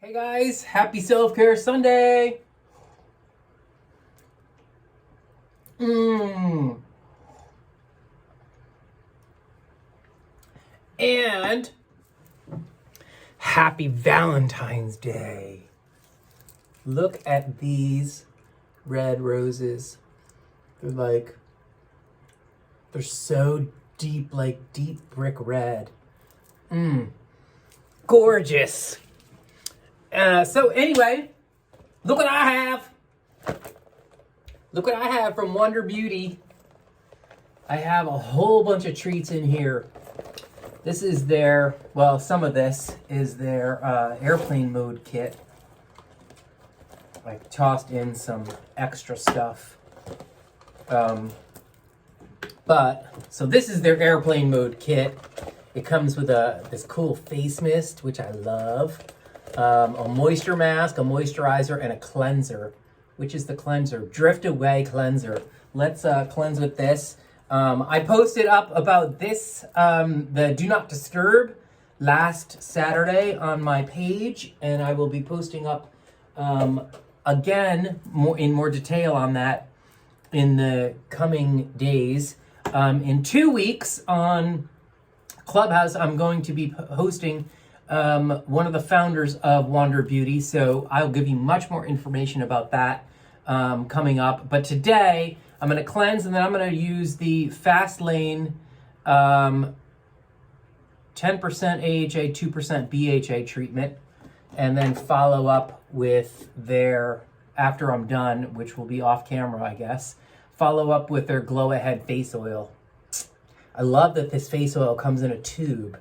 Hey guys, happy Self-Care Sunday! And happy Valentine's Day! Look at these red roses. They're so deep, like deep brick red. Gorgeous! So anyway, look what I have. Look what I have from Wonder Beauty. I have a whole bunch of treats in here. This is their, well, some of this is their airplane mode kit. I tossed in some extra stuff. So this is their airplane mode kit. It comes with this cool face mist, which I love. A moisture mask, a moisturizer, and a cleanser. Which is the cleanser? Drift Away Cleanser. Let's cleanse with this. I posted up about this, the Do Not Disturb, last Saturday on my page, and I will be posting up again in more detail on that in the coming days. In 2 weeks on Clubhouse, I'm going to be hosting one of the founders of Wonder Beauty, so I'll give you much more information about that coming up. But today, I'm going to cleanse, and then I'm going to use the Fast Lane 10% AHA, 2% BHA treatment, and then follow up with their, after I'm done, which will be off camera, I guess, follow up with their Glow Ahead face oil. I love that this face oil comes in a tube,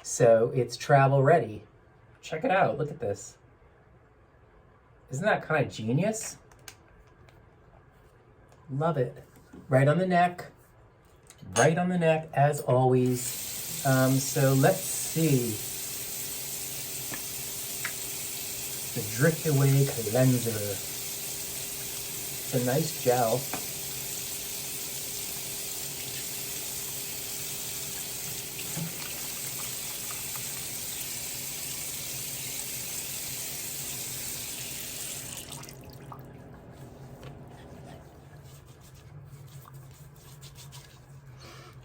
so it's travel ready. Check it out, look at this. Isn't that kind of genius? Love it. Right on the neck as always. So let's see. The Drift Away Cleanser. It's a nice gel.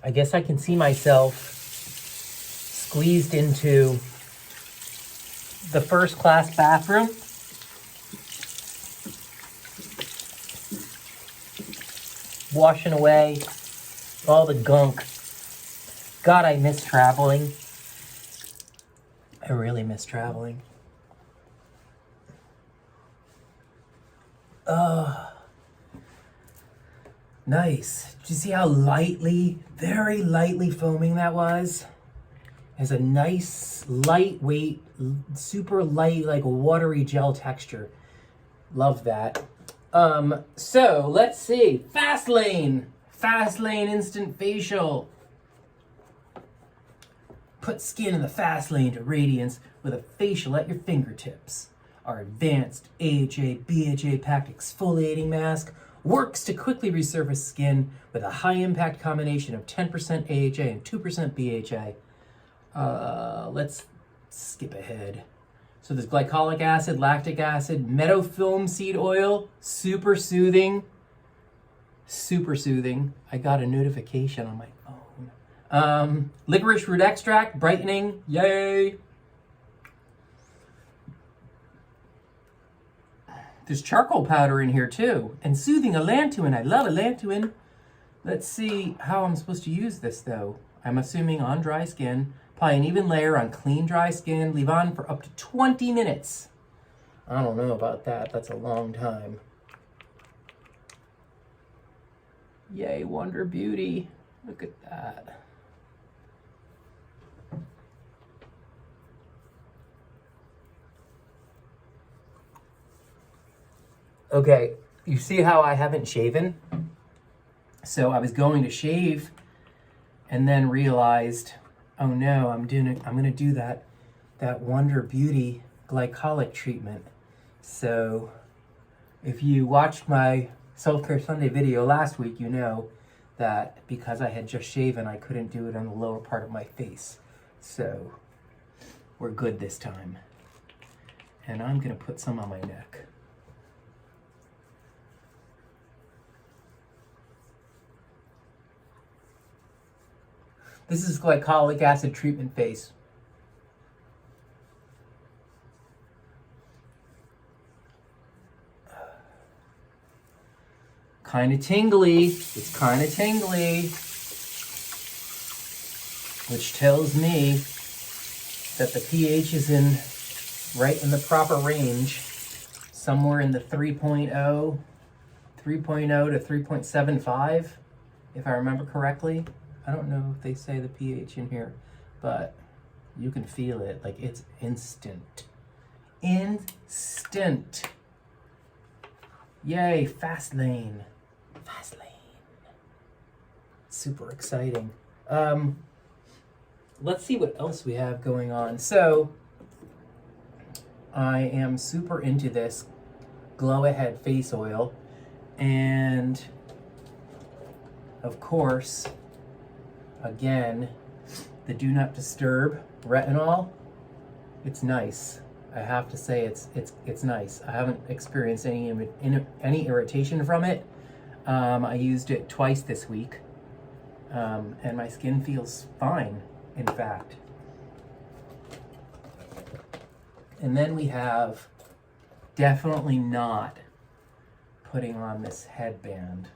I guess I can see myself squeezed into the first class bathroom. Washing away all the gunk. God, I miss traveling. I really miss traveling. Nice. Did you see how lightly, very lightly foaming that was? It has a nice, lightweight, super light, like watery gel texture. Love that. So let's see. Fast Lane Instant Facial. Put skin in the fast lane to radiance with a facial at your fingertips. Our advanced AHA, BHA packed exfoliating mask works to quickly resurface skin with a high-impact combination of 10% AHA and 2% BHA. Let's skip ahead. So there's glycolic acid, lactic acid, meadow foam seed oil, super soothing. Super soothing. I got a notification on my phone. Licorice root extract, brightening, yay! There's charcoal powder in here too, and soothing allantoin. I love allantoin. Let's see how I'm supposed to use this though. I'm assuming on dry skin. Apply an even layer on clean dry skin. Leave on for up to 20 minutes. I don't know about that. That's a long time. Yay, Wonder Beauty. Look at that. Okay, you see how I haven't shaven? So I was going to shave and then realized, oh no, I'm gonna do that Wonder Beauty glycolic treatment. So if you watched my Self-Care Sunday video last week, you know that because I had just shaven, I couldn't do it on the lower part of my face. So we're good this time. And I'm gonna put some on my neck. This is glycolic acid treatment face. Kind of tingly. It's kind of tingly, which tells me that the pH is right in the proper range, somewhere in the 3.0 to 3.75, if I remember correctly. I don't know if they say the pH in here, but you can feel it, like it's instant. Instant. Yay, fast lane. Fast lane. Super exciting. Let's see what else we have going on. So, I am super into this Glow Ahead face oil, and of course, again, the Do Not Disturb retinol. It's nice. I have to say it's nice. I haven't experienced any irritation from it. I used it twice this week, and my skin feels fine, in fact. And then we have definitely not putting on this headband.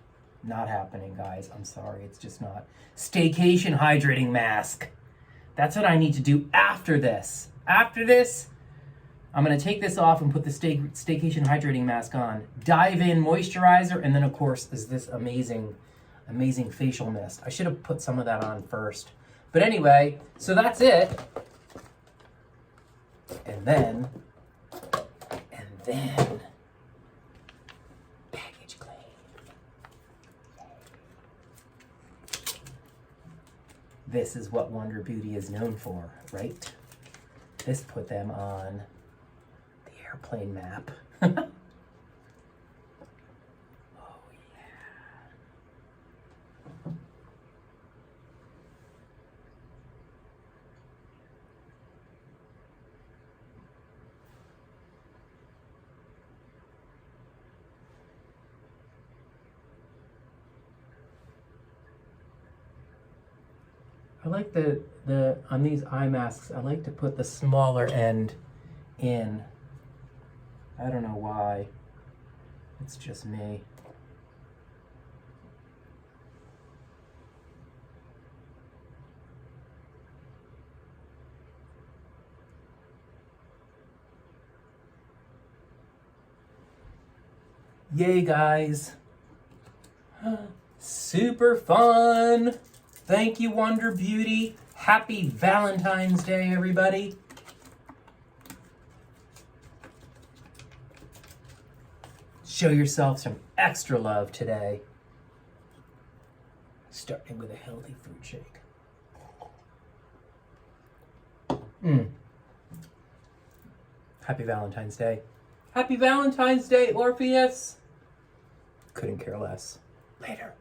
Not happening, guys. I'm sorry. It's just not. Staycation hydrating mask. That's what I need to do after this. After this, I'm going to take this off and put the staycation hydrating mask on. Dive in moisturizer, and then, of course, is this amazing facial mist. I should have put some of that on first. But anyway, so that's it. And then, package clean. This is what Wonder Beauty is known for, right? This put them on the airplane map. Oh, yeah. I like the on these eye masks, I like to put the smaller end in. I don't know why. It's just me. Yay, guys. Super fun. Thank you, Wonder Beauty. Happy Valentine's Day, everybody. Show yourself some extra love today. Starting with a healthy fruit shake. Happy Valentine's Day. Happy Valentine's Day, Orpheus. Couldn't care less. Later.